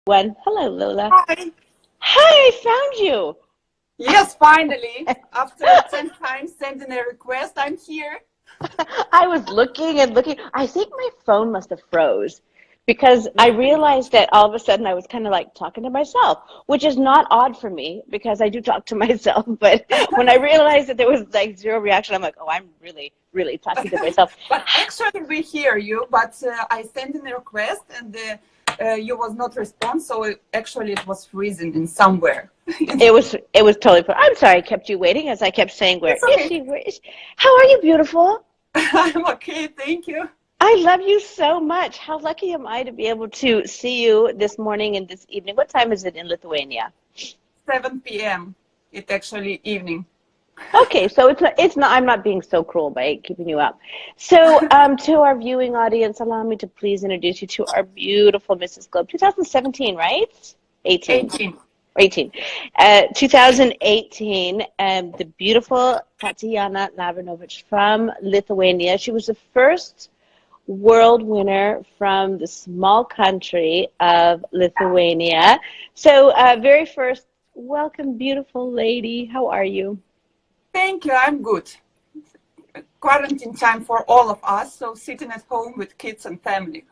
One. Hello, Lola. Hi. Hi, I found you. Yes, finally, after 10 times sending a request, I'm here. I was looking and looking. I think my phone must have froze because I realized that all of a sudden I was kind of like talking to myself, which is not odd for me because I do talk to myself. But when I realized that there was like zero reaction, I'm like, oh, I'm really, really talking to myself. But actually, we hear you, but I sent in a request and you was not respond, so actually it was freezing in somewhere. It was totally fine. I'm sorry I kept you waiting as I kept saying, where It's is okay. she? Where is she? How are you, beautiful? I'm okay, thank you. I love you so much. How lucky am I to be able to see you this morning and this evening? What time is it in Lithuania? 7 p.m. It's actually evening. Okay, so it's not I'm not being so cruel by keeping you up. So, to our viewing audience, allow me to please introduce you to our beautiful Mrs. Globe, 2017, right? 18. 18. 18. 2018, the beautiful Tatiana Lavrinovich from Lithuania. She was the first world winner from the small country of Lithuania. So, very first, welcome, beautiful lady. How are you? Thank you, I'm good. Quarantine time for all of us, so sitting at home with kids and family.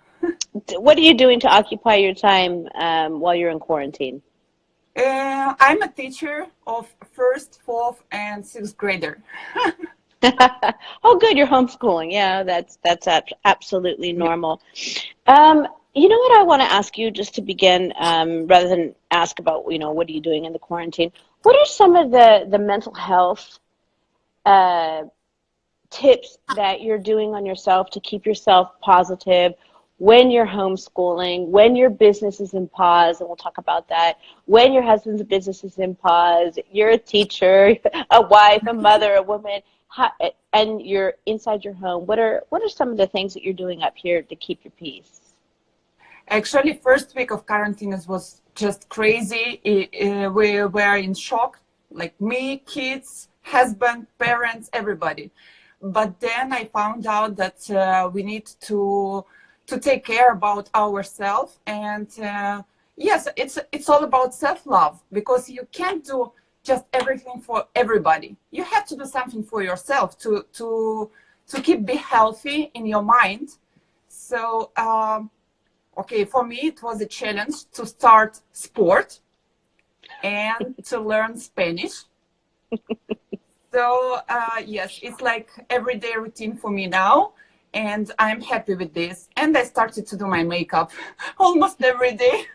What are you doing to occupy your time while you're in quarantine? I'm a teacher of first, fourth, and sixth grader. Oh, good, you're homeschooling. Yeah, that's absolutely Yeah. normal. You know what I want to ask you just to begin, rather than ask about, what are you doing in the quarantine? What are some of the mental health uh, tips that you're doing on yourself to keep yourself positive when you're homeschooling, when your business is in pause, and we'll talk about that, when your husband's business is in pause, you're a teacher, a wife, a mother, a woman, how, and you're inside your home. What are some of the things that you're doing up here to keep your peace? Actually, first week of quarantine was just crazy. We were in shock, like me, kids, husband, parents, everybody. But then I found out that we need to take care about ourselves, and yes, it's all about self-love, because you can't do just everything for everybody. You have to do something for yourself to keep be healthy in your mind. So. Okay, for me, it was a challenge to start sport and to learn Spanish. So, yes, it's like everyday routine for me now, and I'm happy with this. And I started to do my makeup almost every day.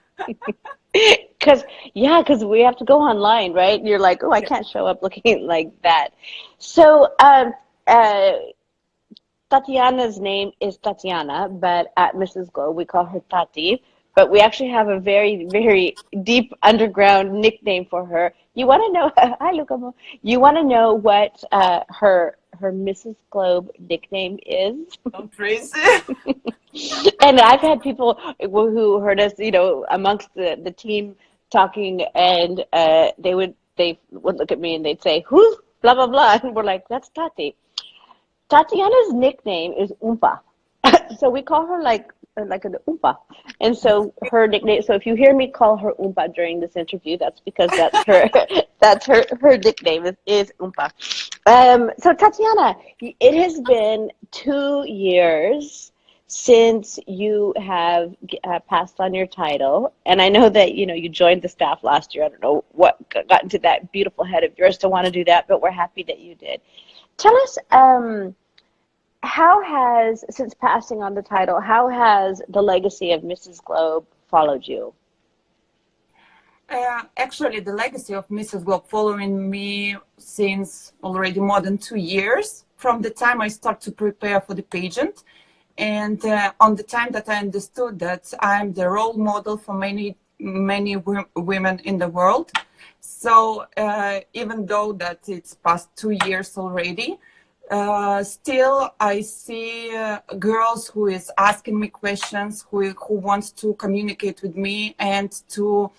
Because, yeah, because we have to go online, right? And you're like, oh, I Yeah. can't show up looking like that. So, uh, Tatiana's name is Tatiana, but at Mrs. Glow we call her Tati. But we actually have a very, very deep underground nickname for her. You want to know? Hi, Lucamo. You want to know what her Mrs. Globe nickname is? I'm crazy. And I've had people who heard us, amongst the team talking, and they would look at me and they'd say, "Who's blah blah blah?" And we're like, "That's Tati." Tatiana's nickname is Oompa. So we call her like an Oompa. And so her nickname, so if you hear me call her Oompa during this interview, that's because that's her that's her nickname is Oompa. So Tatiana, it has been 2 years since you have passed on your title, and I know that you joined the staff last year. I don't know what got into that beautiful head of yours to want to do that, but we're happy that you did. Tell us, how has, since passing on the title, how has the legacy of Mrs. Globe followed you? Actually, the legacy of Mrs. Globe following me since already more than 2 years, from the time I start to prepare for the pageant. And on the time that I understood that I'm the role model for many, many women in the world. So even though that it's past 2 years already, still I see girls who is asking me questions, who wants to communicate with me and to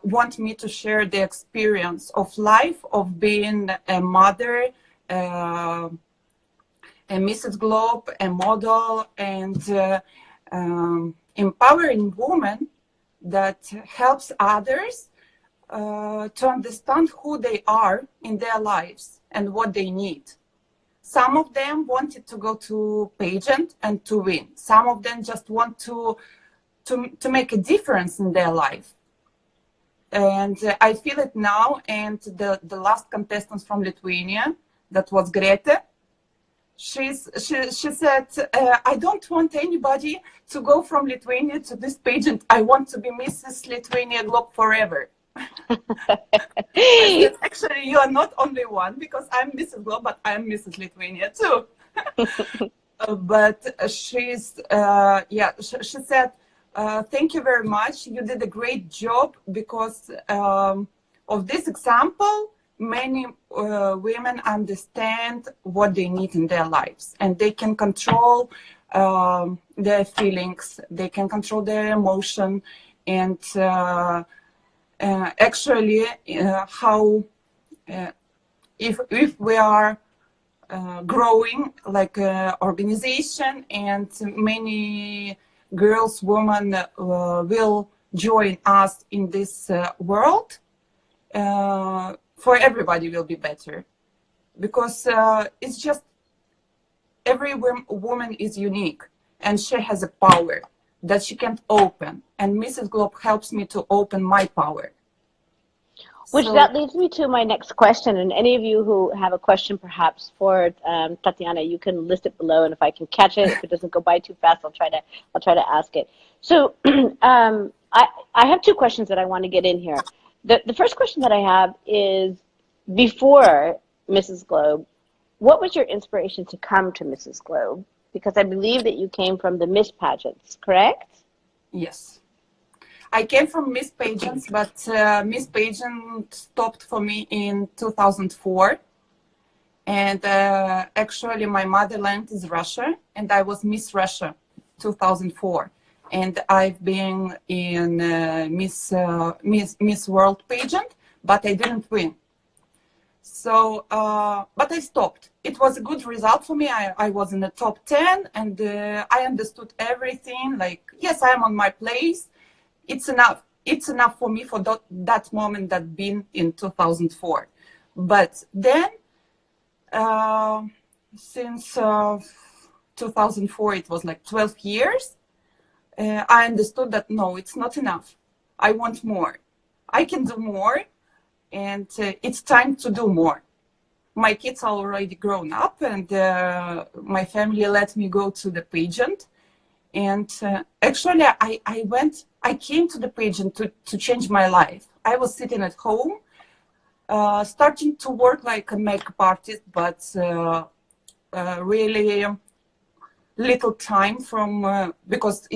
want me to share the experience of life of being a mother, uh, a Mrs. Globe, a model, and empowering women that helps others to understand who they are in their lives and what they need. Some of them wanted to go to pageant and to win. Some of them just want to make a difference in their life. And I feel it now. And the last contestant from Lithuania, that was Grete, she said, I don't want anybody to go from Lithuania to this pageant. I want to be Mrs. Lithuania Globe forever. I said, actually, you are not only one, because I'm Mrs. Globe, but I'm Mrs. Lithuania too. But she said, thank you very much. You did a great job, because of this example, many women understand what they need in their lives, and they can control their feelings, they can control their emotion, and actually how if we are growing like an organization, and many girls, women will join us in this world, for everybody will be better, because it's just every woman is unique, and she has a power that she can't open, and Mrs. Globe helps me to open my power. Which that leads me to my next question. And any of you who have a question perhaps for Tatiana, you can list it below, and if I can catch it, if it doesn't go by too fast, I'll try to ask it. So I have two questions that I want to get in here. The first question that I have is, before Mrs. Globe, what was your inspiration to come to Mrs. Globe? Because I believe that you came from the Miss pageants, correct? Yes. I came from Miss Pageants, but Miss Pageant stopped for me in 2004. And actually, my motherland is Russia, and I was Miss Russia 2004. And I've been in Miss World Pageant, but I didn't win. So, but I stopped. It was a good result for me. I was in the top 10, and I understood everything. Like, yes, I am on my place. It's enough. It's enough for me for that moment that been in 2004. But then, since 2004, it was like 12 years, I understood that no, it's not enough. I want more. I can do more, and it's time to do more. My kids are already grown up, and my family let me go to the pageant. And actually, I came to the pageant to change my life. I was sitting at home, starting to work like a makeup artist, but really little time from, because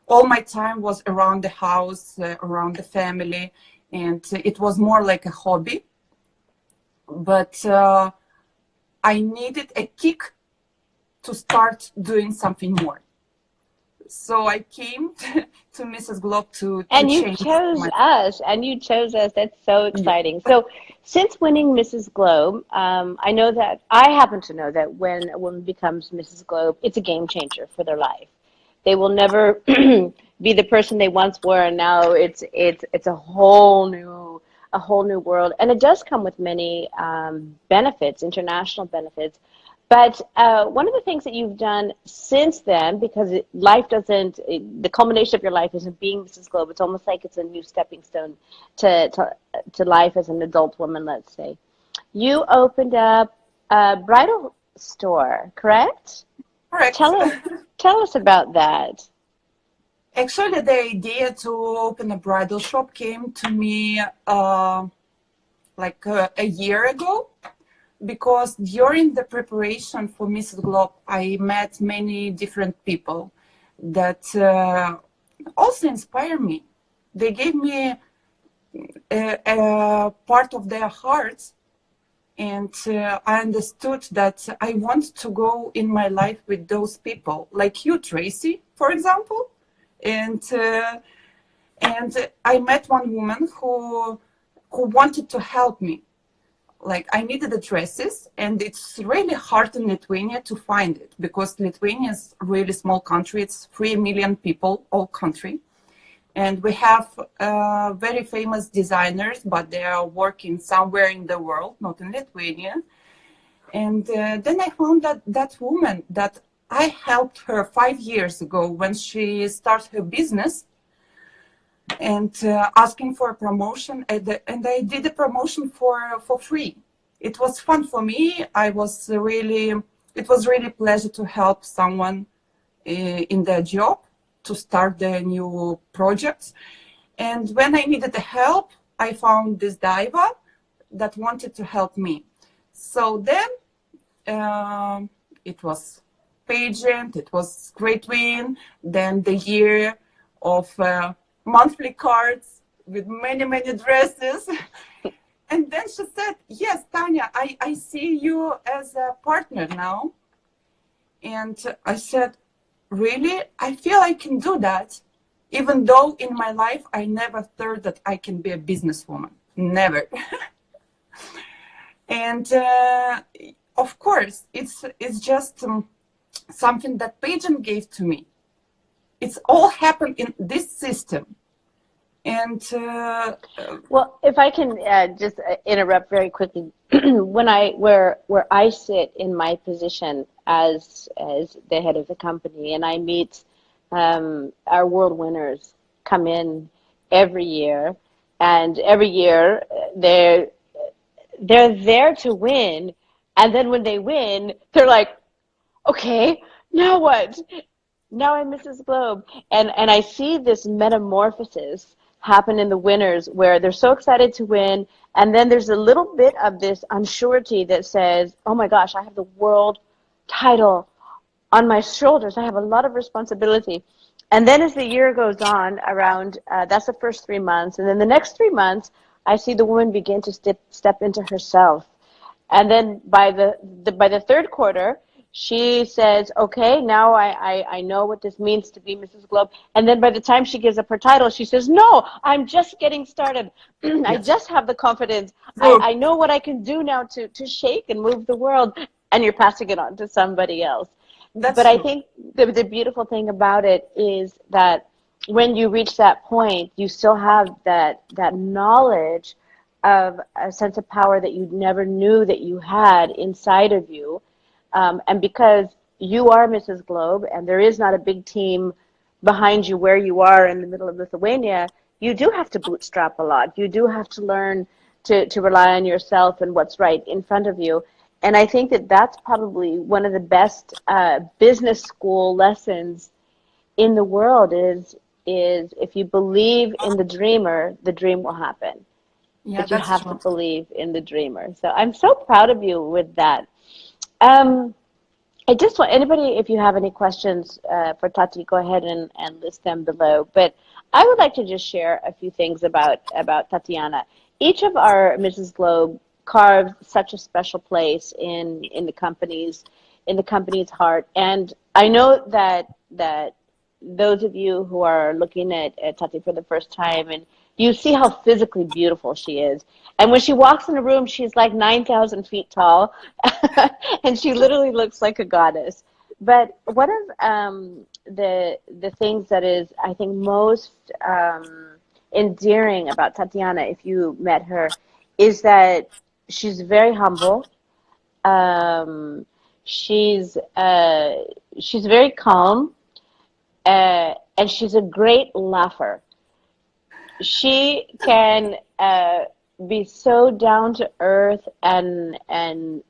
all my time was around the house, around the family, and it was more like a hobby. But I needed a kick to start doing something more. So I came to Mrs. Globe to and you change chose my... us, and you chose us. That's so exciting. So since winning Mrs. Globe, I know that I happen to know that when a woman becomes Mrs. Globe, it's a game changer for their life. They will never be the person they once were, and now it's a whole new world. And it does come with many benefits, international benefits. But one of the things that you've done since then, because life doesn't, the culmination of your life isn't being Mrs. Globe. It's almost like it's a new stepping stone to life as an adult woman, let's say. You opened up a bridal store, correct? Correct. Tell us about that. Actually, the idea to open a bridal shop came to me like a year ago, because during the preparation for Mrs. Globe, I met many different people that also inspire me. They gave me a part of their hearts, and I understood that I want to go in my life with those people, like you, Tracy, for example. And I met one woman who wanted to help me. Like, I needed the dresses, and it's really hard in Lithuania to find it, because Lithuania is a really small country. It's 3 million people, all country. And we have very famous designers, but they are working somewhere in the world, not in Lithuania. And then I found that that woman that I helped her 5 years ago when she started her business, and asking for a promotion, and I did a promotion for free. It was fun for me. It was really pleasure to help someone in their job to start their new projects. And when I needed the help, I found this diva that wanted to help me. So then it was pageant, it was great win, then the year of monthly cards with many, many dresses. And then she said, yes, Tanya, I see you as a partner now. And I said, really? I feel I can do that, even though in my life I never thought that I can be a businesswoman. Never. And of course, it's just something that pageant gave to me. It's all happened in this system. And Well, if I can just interrupt very quickly, when where I sit in my position as the head of the company, and I meet our world winners come in every year, and every year they're there to win, and then when they win, they're like, okay, now what? Now I'm Mrs. Globe. And I see this metamorphosis happen in the winners where they're so excited to win, and then there's a little bit of this unsurety that says, oh my gosh, I have the world title on my shoulders. I have a lot of responsibility. And then as the year goes on, around that's the first 3 months, and then the next 3 months, I see the woman begin to step into herself. And then by the third quarter, she says, okay, now I know what this means to be Mrs. Globe. And then by the time she gives up her title, she says, no, I'm just getting started. I yes, just have the confidence. true. I know what I can do now to shake and move the world. And you're passing it on to somebody else. But That's I true. think the beautiful thing about it is that when you reach that point, you still have that knowledge of a sense of power that you never knew that you had inside of you. And because you are Mrs. Globe and there is not a big team behind you where you are in the middle of Lithuania, you do have to bootstrap a lot. You do have to learn to rely on yourself and what's right in front of you. And I think that that's probably one of the best business school lessons in the world is if you believe in the dreamer, the dream will happen. Yeah, But you that's have to true. believe in the dreamer. So I'm so proud of you with that. Um, I just want anybody, if you have any questions for Tati, go ahead and list them below. But I would like to just share a few things about Tatiana. Each of our Mrs. Globe carved such a special place in the company's heart. And I know that those of you who are looking at Tati for the first time and you see how physically beautiful she is. And when she walks in a room, she's like 9,000 feet tall, and she literally looks like a goddess. But one of the things that is, I think, most endearing about Tatiana, if you met her, is that she's very humble. Um, she's she's very calm, and she's a great laugher. She can be so down to earth and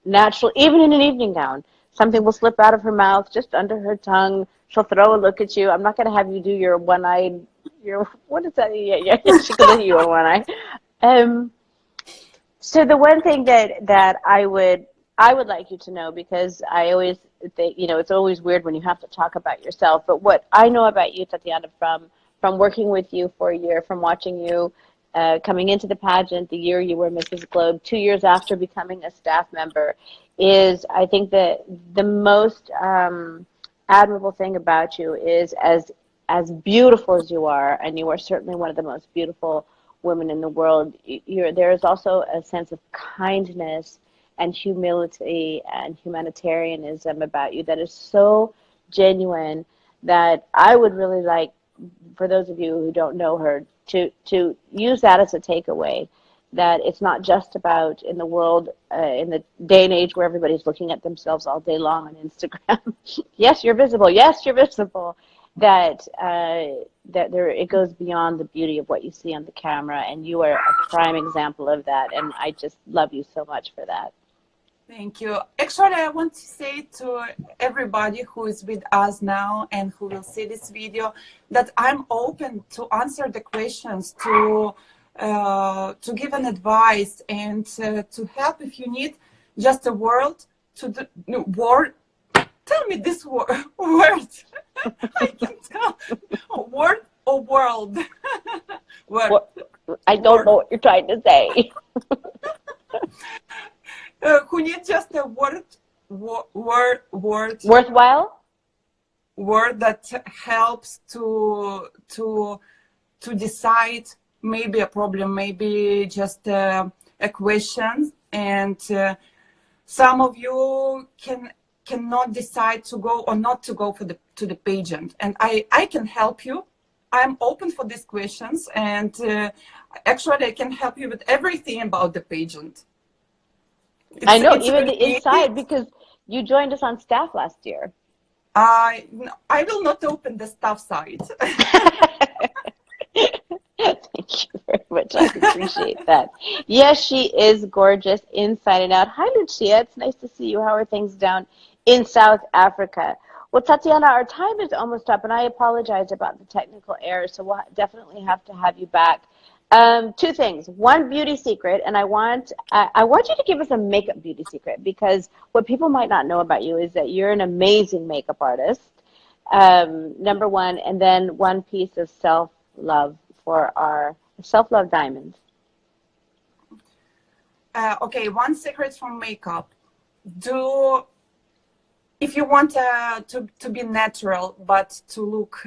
natural, even in an evening gown. Something will slip out of her mouth, just under her tongue. She'll throw a look at you. I'm not going to have you do your one-eyed, your what is that? Yeah, yeah, yeah. She can look at you on one eye. Um, so the one thing that I would like you to know, because I always think, it's always weird when you have to talk about yourself, but what I know about you, Tatiana, from working with you for a year, from watching you coming into the pageant, the year you were Mrs. Globe, 2 years after becoming a staff member, is I think that the most admirable thing about you is as beautiful as you are, and you are certainly one of the most beautiful women in the world, there is also a sense of kindness and humility and humanitarianism about you that is so genuine that I would really like for those of you who don't know her, to use that as a takeaway, that it's not just about in the world, in the day and age where everybody's looking at themselves all day long on Instagram. Yes, you're visible. Yes, you're visible. That that there it goes beyond the beauty of what you see on the camera, and you are a prime example of that. And I just love you so much for that. Thank you. Actually, I want to say to everybody who is with us now and who will see this video that I'm open to answer the questions, to give an advice, and to help if you need just a word to the word. Tell me this word. I can tell. Word or world? Word. I don't know what you're trying to say. Who need just a word Worthwhile? Word that helps to decide maybe a problem, maybe just a question, and some of you cannot decide to go or not to go for to the pageant, and I can help you. I'm open for these questions, and actually I can help you with everything about the pageant. I know, It's even very the inside, easy. because you joined us on staff last year. I will not open the staff side. Thank you very much. I appreciate that. Yes, she is gorgeous inside and out. Hi, Lucia. It's nice to see you. How are things down in South Africa? Well, Tatiana, our time is almost up, and I apologize about the technical errors, so we'll definitely have to have you back. Two things. One, beauty secret, and I want you to give us a makeup beauty secret, because what people might not know about you is that you're an amazing makeup artist, number one, and then one piece of self-love for our self-love diamonds. Okay, one secret from makeup. If you want to be natural but to look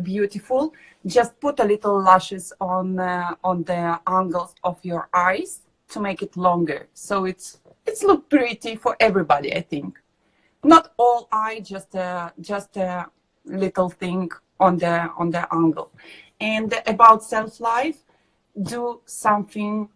beautiful, just put a little lashes on the angles of your eyes to make it longer. So it's look pretty for everybody, I think. Not all eye, just a little thing on the angle. And about self-life, do something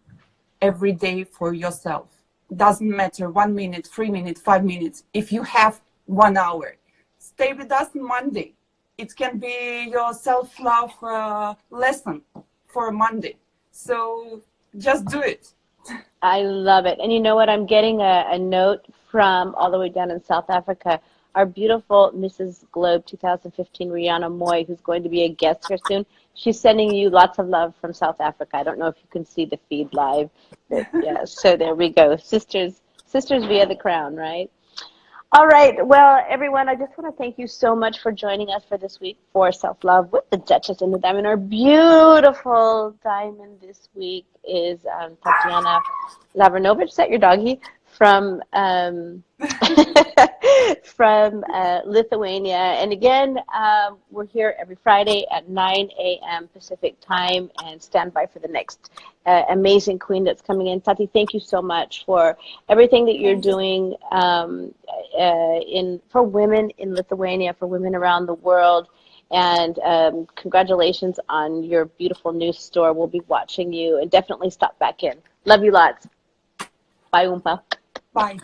every day for yourself. Doesn't matter 1 minute, 3 minutes, 5 minutes. If you have 1 hour, stay with us on Monday. It can be your self-love lesson for Monday. So just do it. I love it. And you know what? I'm getting a note from all the way down in South Africa. Our beautiful Mrs. Globe 2015, Rihanna Moy, who's going to be a guest here soon. She's sending you lots of love from South Africa. I don't know if you can see the feed live. But yeah, so there we go. Sisters via the crown, right? All right. Well, everyone, I just want to thank you so much for joining us for this week for Self-Love with the Duchess and the Diamond. Our beautiful diamond this week is Tatiana Lavrinovich. Is that your doggy? From from Lithuania. And again, we're here every Friday at 9 a.m. Pacific time, and stand by for the next amazing queen that's coming in. Tati, thank you so much for everything that you're doing for women in Lithuania, for women around the world. And congratulations on your beautiful new store. We'll be watching you, and definitely stop back in. Love you lots. Bye, Oompa. Bye.